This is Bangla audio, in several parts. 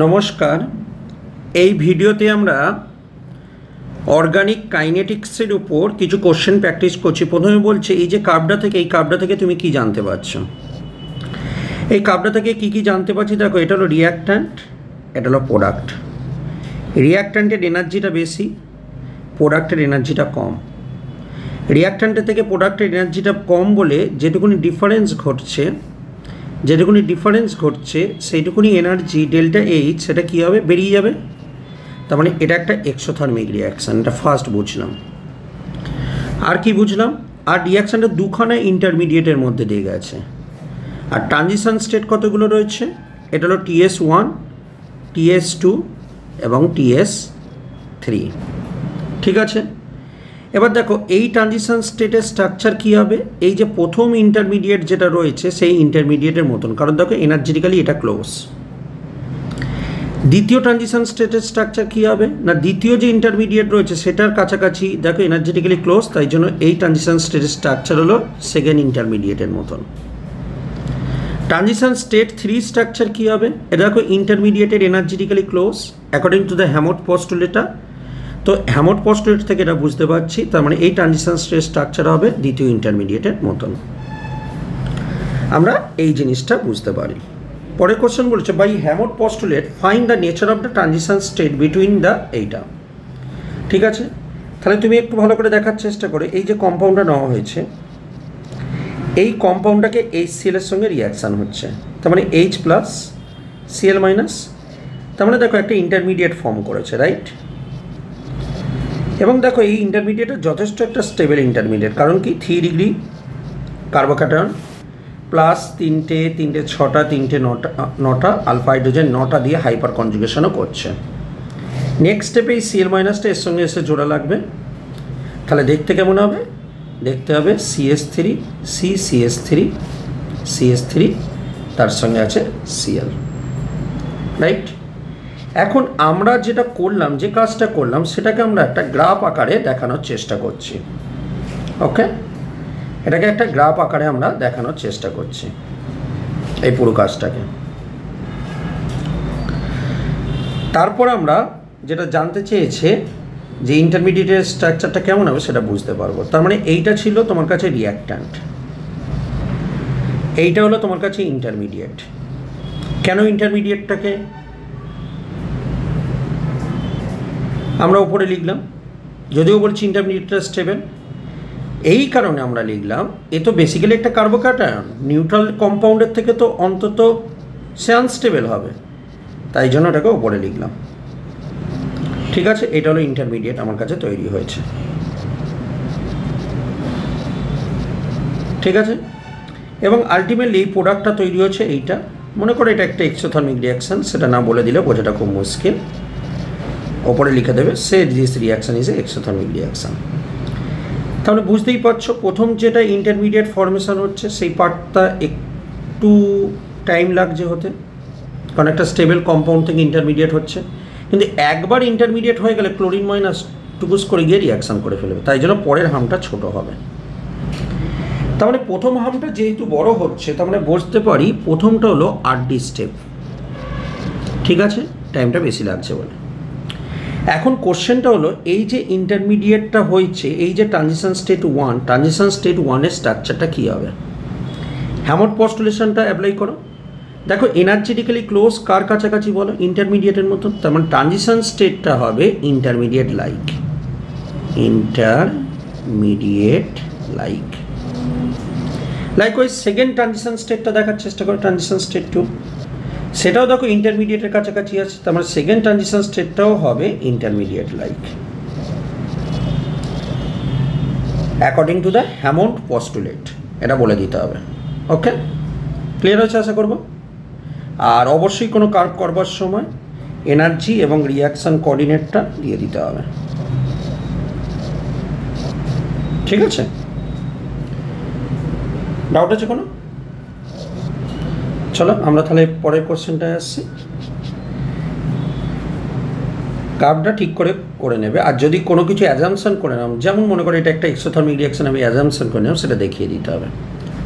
নমস্কার। এই ভিডিওতে আমরা অর্গানিক কাইনেটিক্সের উপর কিছু কোশ্চেন প্র্যাকটিস করছি। প্রথমে বলছে এই যে কার্ভটা থেকে তুমি কি জানতে পারছো। এই কার্ভটা থেকে কি জানতে পারছি দেখো, এটা হলো রিঅ্যাক্ট্যান্ট, এটা হলো প্রোডাক্ট। রিঅ্যাক্ট্যান্টের এনার্জিটা বেশি, প্রোডাক্টের এনার্জিটা কম। রিঅ্যাক্ট্যান্টের থেকে প্রোডাক্টের এনার্জিটা কম বলে যেটুকুনি ডিফারেন্স ঘটছে সেইটুকুনি এনার্জি ডেল্টা এইচ সেটা কী হবে, বেরিয়ে যাবে। তার মানে এটা একটা এক্সোথার্মিক রিয়াকশান, এটা ফার্স্ট বুঝলাম। আর কি বুঝলাম, আর রিয়াকশানটা দুখানা ইন্টারমিডিয়েটের মধ্যে দিয়ে গেছে। আর ট্রানজিশন স্টেট কতগুলো রয়েছে, এটা হলো TS1, TS2 এবং TS3। ঠিক আছে, এবার দেখো এই ট্রানজিশন স্টেটের স্ট্রাকচার কী হবে। এই যে প্রথম ইন্টারমিডিয়েট যেটা রয়েছে সেই ইন্টারমিডিয়েটের মতন, কারণ দেখো এনার্জেটিক্যালি এটা ক্লোজ। দ্বিতীয় ট্রানজিশন স্টেটের স্ট্রাকচার কী হবে না, দ্বিতীয় যে ইন্টারমিডিয়েট রয়েছে সেটার কাছাকাছি দেখো এনার্জেটিক্যালি ক্লোজ, তাই জন্য এই ট্রানজিশন স্টেটের স্ট্রাকচার হলো সেকেন্ড ইন্টারমিডিয়েটের মতন। ট্রানজিশন স্টেট 3 স্ট্রাকচার কী হবে, এটা দেখো ইন্টারমিডিয়েটের energetically close according to the Hammond পস্টুলেটা। তো হ্যামোট পস্টুলেট থেকে এটা বুঝতে পারছি, তার মানে এই ট্রানজিশন স্টেট স্ট্রাকচার হবে দ্বিতীয় ইন্টারমিডিয়েটের মতন। আমরা এই জিনিসটা বুঝতে পারি। পরের কোশ্চেন বলছে, by Hammond postulate find the nature of the transition state between the এইটা। ঠিক আছে, তাহলে তুমি একটু ভালো করে দেখার চেষ্টা করে, এই যে কম্পাউন্ডটা নেওয়া হয়েছে এই কম্পাউন্ডটাকে HCl এর সঙ্গে রিয়াকশান হচ্ছে, তার মানে H প্লাস Cl মাইনাস, তার মানে দেখো একটা ইন্টারমিডিয়েট ফর্ম করেছে, রাইট। এবং দেখো এই ইন্টারমিডিয়েটের যথেষ্ট একটা স্টেবল ইন্টারমিডিয়েট, কারণ কি 3 ডিগ্রি কার্বোক্যাটায়ন প্লাস 3টে 6টা 3টে 9টা আলফা হাইড্রোজেন 9টা দিয়ে হাইপার কনজুগেশনও করছে। নেক্সট স্টেপে এই Cl মাইনাসটা এর সঙ্গে এসে জোড়া লাগবে, তাহলে দেখতে কেমন হবে, দেখতে হবে CH3 CCS3 তার সঙ্গে আছে Cl, রাইট। এখন আমরা যেটা করলাম, যে কাজটা করলাম সেটাকে আমরা একটা গ্রাফ আকারে দেখানোর চেষ্টা করছি। ওকে, এটাকে একটা গ্রাফ আকারে আমরা দেখানোর চেষ্টা করছি এই পুরো কাজটাকে। তারপর আমরা যেটা জানতে চেয়েছে যে ইন্টারমিডিয়েটের স্ট্রাকচারটা কেমন হবে সেটা বুঝতে পারবো। তার মানে এইটা ছিল তোমার কাছে রিঅ্যাক্ট্যান্ট, এইটা হলো তোমার কাছে ইন্টারমিডিয়েট। কেন ইন্টারমিডিয়েটটাকে আমরা উপরে লিখলাম, যদিও বলছি ইন্টারমিডিয়েটটা স্টেবল, এই কারণে আমরা লিখলাম এ তো বেসিক্যালি একটা কার্বোক্যাটায়ন, নিউট্রাল কম্পাউন্ডের থেকে তো অন্তত সে আনস্টেবল হবে, তাই জন্য এটাকে উপরে লিখলাম। ঠিক আছে, এটা হলো ইন্টারমিডিয়েট আমার কাছে তৈরি হয়েছে। ঠিক আছে, এবং আলটিমেটলি এই প্রোডাক্টটা তৈরি হচ্ছে এইটা। মনে করো এটা একটা এক্সোথার্মিক রিয়াকশান, সেটা না বলে দিলে বোঝাটা খুব মুশকিল, ওপরে লিখে দেবে say this reaction is a exothermic reaction. তাহলে বুঝতেই পারছো প্রথম যেটা ইন্টারমিডিয়েট ফর্মেশন হচ্ছে সেই পার্টটা একটু টাইম লাগছে হতে, কারণ একটা স্টেবল কম্পাউন্ড থেকে ইন্টারমিডিয়েট হচ্ছে। কিন্তু একবার ইন্টারমিডিয়েট হয়ে গেলে ক্লোরিন মাইনাস টুকুস করে গিয়ে রিয়াকশান করে ফেলবে, তাই জন্য পরের হামটা ছোট হবে। তার মানে প্রথম হামটা যেহেতু বড় হচ্ছে, তার মানে বুঝতে পারি প্রথমটা হলো RD স্টেপ। ঠিক আছে, টাইমটা বেশি লাগছে বলে। এখন কোশ্চেনটা হলো এই যে ইন্টারমিডিয়েটটা হয়েছে, এই যে ট্রানজিশন স্টেট 1 এর স্ট্রাকচারটা কী হবে। হ্যামোট পস্টুলেশনটা অ্যাপ্লাই করো, দেখো এনার্জেটিক্যালি ক্লোজ কার কাছাকাছি বলো, ইন্টারমিডিয়েটের মতো, তার মানে ট্রানজিশন স্টেটটা হবে intermediate like. Likewise second transition স্টেটটা দেখার চেষ্টা করো, ট্রানজিশন স্টেট 2, সেটাও দেখো ইন্টারমিডিয়েটের কাছাকাছি আছে, তার মানে সেকেন্ড ট্রানজিশন স্টেটটাও হবে intermediate like according to the Hammond postulate, এটা বলে দিতে হবে। ওকে, ক্লিয়ার হয়েছে আশা করব। আর অবশ্যই কোনো কার্ভ করবার সময় এনার্জি এবং রিয়াকশান কোঅর্ডিনেটটা দিয়ে দিতে হবে। ঠিক আছে, ডাউট আছে কোনো? চলো আমরা তাহলে পরের কোশ্চেনটায় আসছি। কার্ভটা ঠিক করে নেবে, আর যদি কোনো কিছু অ্যাজাম্পশন করে নাও, যেমন মনে করে এটা একটা এক্সোথার্মিক রিয়াকশন আমি অ্যাজাম্পশন করে নাও, সেটা দেখিয়ে দিতে হবে।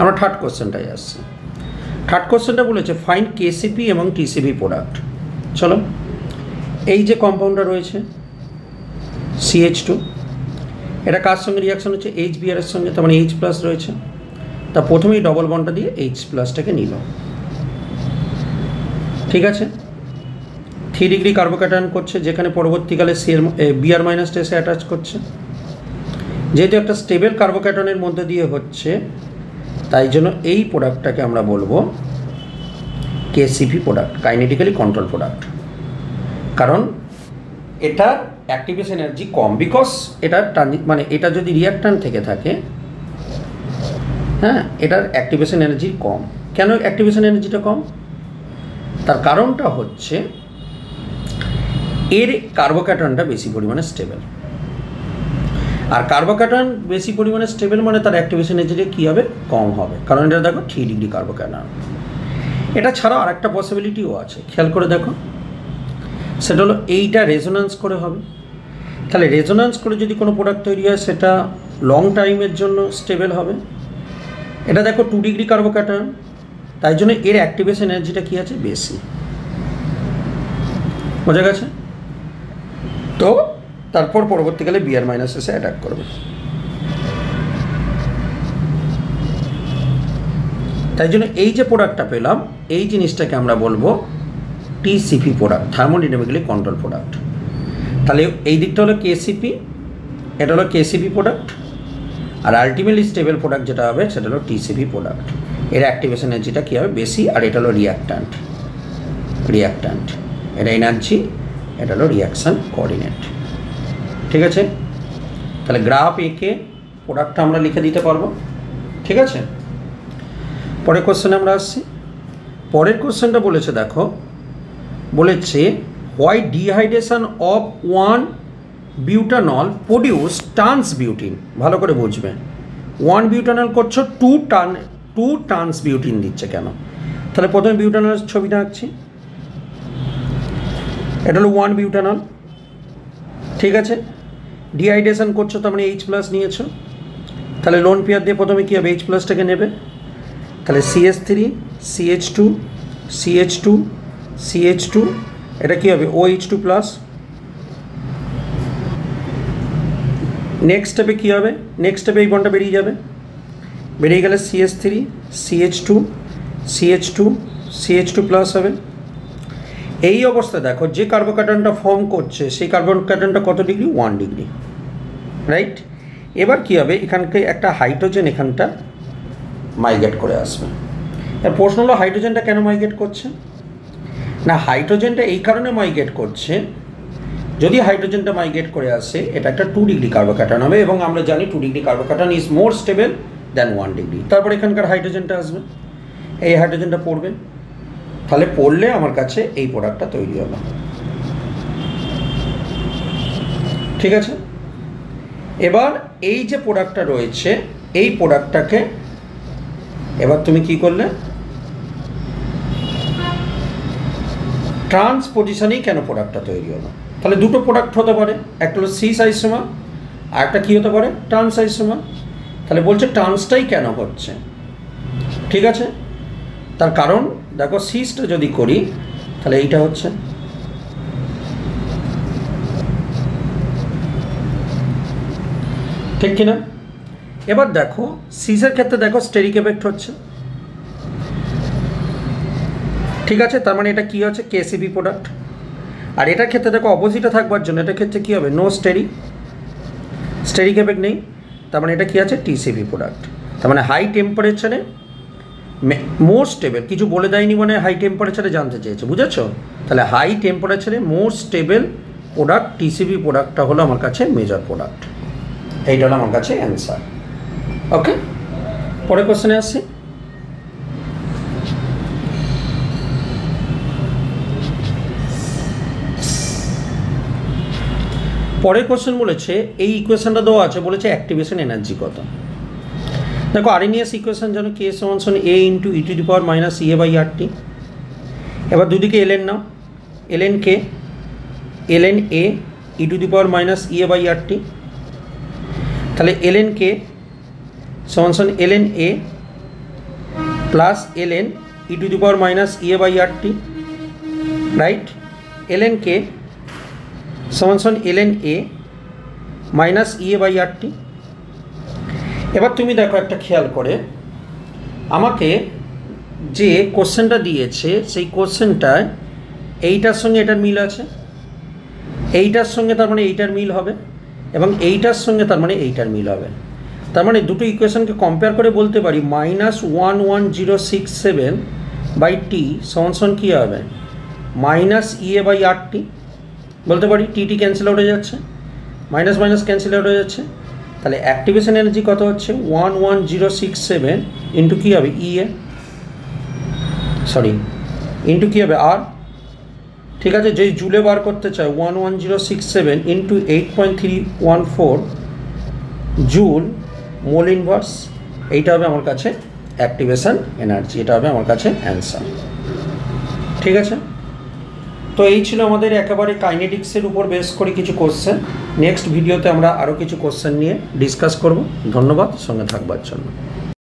আমরা থার্ড কোশ্চেনটায় আসছি। থার্ড কোশ্চেনটা বলেছে ফাইন্ড KCP এবং TCP প্রোডাক্ট। চলো, এই যে কম্পাউন্ডটা রয়েছে CH2, এটা কার সঙ্গে রিয়াকশন হচ্ছে? HBr এর সঙ্গে, তার মানে H প্লাস রয়েছে। তা প্রথমেই ডবল বন্ডটা দিয়ে H প্লাসটাকে নিল, ঠিক আছে। 3 ডিগ্রি কার্বোক্যাটায়ন করছে, যেখানে পরবর্তীকালে Br মাইনাসটা এসে অ্যাটাচ করছে। যেহেতু একটা স্টেবল কার্বোক্যাটনের মধ্যে দিয়ে হচ্ছে, তাই জন্য এই প্রোডাক্টটাকে আমরা বলবো KCP প্রোডাক্ট, কাইনেটিক্যালি কন্ট্রোল প্রোডাক্ট। কারণ এটার অ্যাক্টিভেশন এনার্জি কম, বিকজ এটা মানে এটা যদি রিঅ্যাক্ট্যান্ট থেকে থাকে, হ্যাঁ, এটার অ্যাক্টিভেশন এনার্জি কম। কেন অ্যাক্টিভেশন এনার্জিটা কম? তার কারণটা হচ্ছে এর কার্বোক্যাটনটা বেশি পরিমাণে স্টেবল, আর কার্বোক্যাটন বেশি পরিমাণে স্টেবল মানে তার অ্যাক্টিভেশন এনার্জিটা কী হবে? কম হবে। কারণ এটা দেখো 3 ডিগ্রি কার্বোক্যাটন। এটা ছাড়াও আরেকটা পসিবিলিটিও আছে, খেয়াল করে দেখো, সেটা হলো এইটা রেজোন্যান্স করে হবে। তাহলে রেজোন্যান্স করে যদি কোনো প্রোডাক্ট তৈরি হয়, সেটা লং টাইমের জন্য স্টেবল হবে। এটা দেখো 2 ডিগ্রি কার্বোক্যাটন, তাই জন্য এর অ্যাক্টিভেশন এনার্জিটা কী আছে? বেশি। বোঝা গেছে? তো তারপর পরবর্তীকালে Br মাইনাস এসে অ্যাটাক করবে। তাই জন্য এই যে প্রোডাক্টটা পেলাম, এই জিনিসটাকে আমরা বলবো TCP প্রোডাক্ট, থার্মোডাইনামিক্যালি কন্ট্রোল প্রোডাক্ট। তাহলে এই দিকটা হলো KCP, এটা হলো KCP প্রোডাক্ট, আর আলটিমেটলি স্টেবল প্রোডাক্ট যেটা হবে সেটা হলো TCP প্রোডাক্ট। এর অ্যাক্টিভেশন এনার্জিটা কী হবে? বেশি। আর এটা হলো রিঅ্যাক্ট্যান্ট, এটা এনার্জি, এটা হলো রিঅ্যাকশান কোঅর্ডিনেট, ঠিক আছে। তাহলে গ্রাফ এঁকে প্রোডাক্টটা আমরা লিখে দিতে পারবো, ঠিক আছে। পরের কোশ্চেনে আমরা আসছি। পরের কোশ্চেনটা বলেছে, দেখো, বলেছে why dehydration of 1 butanol produce trans butene. ভালো করে বুঝবে, 1 বিউটানল করছো, 2 ট্রান্স বিউটিন দিচ্ছে কেন? তাহলে প্রথমে বিউটানলের ছবিটা আঁকছি। এটা হলো 1 বিউটানল, ঠিক আছে। ডিহাইড্রেশন করছো, তার মানে H প্লাস নিয়েছো। তাহলে লোন পেয়ার দিয়ে প্রথমে কী হবে? H প্লাসটাকে নেবে। তাহলে CH3 CH2 CH2 CH2, এটা কী হবে? OH2 plus. নেক্সট স্টেপে কী হবে? নেক্সট স্টেপে এই বন্ডটা বেরিয়ে যাবে, বেরিয়ে গেলে CH3 CH2 CH2 CH2 plus হবে। এই অবস্থা দেখো, যে কার্বোক্যাটনটা ফর্ম করছে সেই কার্বোক্যাটনটা কত ডিগ্রি? 1 degree, right. এবার কী হবে? এখানকে একটা হাইড্রোজেন এখানটা মাইগ্রেট করে আসবে। এর প্রশ্ন হলো হাইড্রোজেনটা কেন মাইগ্রেট করছে? না, হাইড্রোজেনটা এই কারণে মাইগ্রেট করছে, যদি হাইড্রোজেনটা মাইগ্রেট করে আসে, এটা একটা 2 ডিগ্রি কার্বোক্যাটন হবে, এবং আমরা জানি 2 degree carbocation is more stable than 1 degree. তারপর এখানকার হাইড্রোজেনটা আসবে, এই হাইড্রোজেনটা পড়বে, তাহলে পড়লে আমার কাছে এই প্রোডাক্টটা তৈরি হলো, ঠিক আছে। এবার এই যে প্রোডাক্টটা রয়েছে, এই প্রোডাক্টটাকে এবার তুমি কি করলে? ট্রান্সপোজিশনেই কেন প্রোডাক্টটা তৈরি হলো? তাহলে দুটো প্রোডাক্ট হতে পারে, একটা হলো সিস আইসোমার, আর একটা কী হতে পারে? Trans isomer. তাহলে বলছে ট্রান্সটাই কেন হচ্ছে, ঠিক আছে। তার কারণ দেখো, সিসটা যদি করি তাহলে এইটা হচ্ছে, ঠিক কিনা? এবার দেখো সিসের ক্ষেত্রে দেখো স্টেরিক এফেক্ট হচ্ছে, ঠিক আছে। তার মানে এটা কী হচ্ছে? KCP product. আর এটার ক্ষেত্রে দেখো অপোজিটে থাকবার জন্য এটার ক্ষেত্রে কী হবে? নো স্টেরিক এফেক্ট নেই, তার মানে এটা কী আছে? TCP product. তার মানে হাই টেম্পারেচারে মোর স্টেবল, কিছু বলে দেয়নি মানে হাই টেম্পারেচারে জানতে চেয়েছে, বুঝেছো? তাহলে হাই টেম্পারেচারে মোর স্টেবল প্রোডাক্ট TCP প্রোডাক্টটা হলো আমার কাছে মেজর প্রোডাক্ট। এইটা হলো আমার কাছে অ্যান্সার। ওকে, পরের কোশ্চেনে আসছি। পরের কোশ্চেন বলেছে, এই ইকুয়েশনটা দেওয়া আছে, বলেছে অ্যাক্টিভেশন এনার্জি কত। দেখো আরএনএস ইকুয়েশন যেন K = A × e⁻⁻ এবার দুদিকে ln now, ln K ln A e⁻⁻ তাহলে ln K = ln A plus ln e⁻⁻, right. ln k সমান সমান ln a minus E a by R T. এবার তুমি দেখো একটা খেয়াল করে, আমাকে যে কোশ্চেনটা দিয়েছে সেই কোশ্চেনটায় এইটার সঙ্গে এটার মিল আছে, এইটার সঙ্গে তার মানে এইটার মিল হবে, এবং এইটার সঙ্গে তার মানে এইটার মিল হবে। তার মানে দুটো ইকুয়েশনকে কম্পেয়ার করে বলতে পারি -11067 বাই টি সমান সমান কী হবে, মাইনাস ইএ বাই আর টি। বলতে পারি টি ক্যান্সেল আউট হয়ে যাচ্ছে, মাইনাস মাইনাস ক্যান্সেল আউট হয়ে যাচ্ছে, তাহলে অ্যাক্টিভেশন এনার্জি কত হচ্ছে 11067 ইন্টু কী হবে ইএ, সরি ইন্টু কী হবে আর। ঠিক আছে, যেই জুলে বার করতে চাই 11067 ইন্টু 8.314 জুল মোল ইনভার্স, এইটা হবে আমার কাছে অ্যাক্টিভেশন এনার্জি, এটা হবে আমার কাছে অ্যান্সার। ঠিক আছে, তো এই ছিল আমাদের একেবারে কাইনেটিক্সের উপর বেস করে কিছু কোশ্চেন। নেক্সট ভিডিওতে আমরা আরও কিছু কোশ্চেন নিয়ে ডিসকাস করব। ধন্যবাদ সঙ্গে থাকবার জন্য।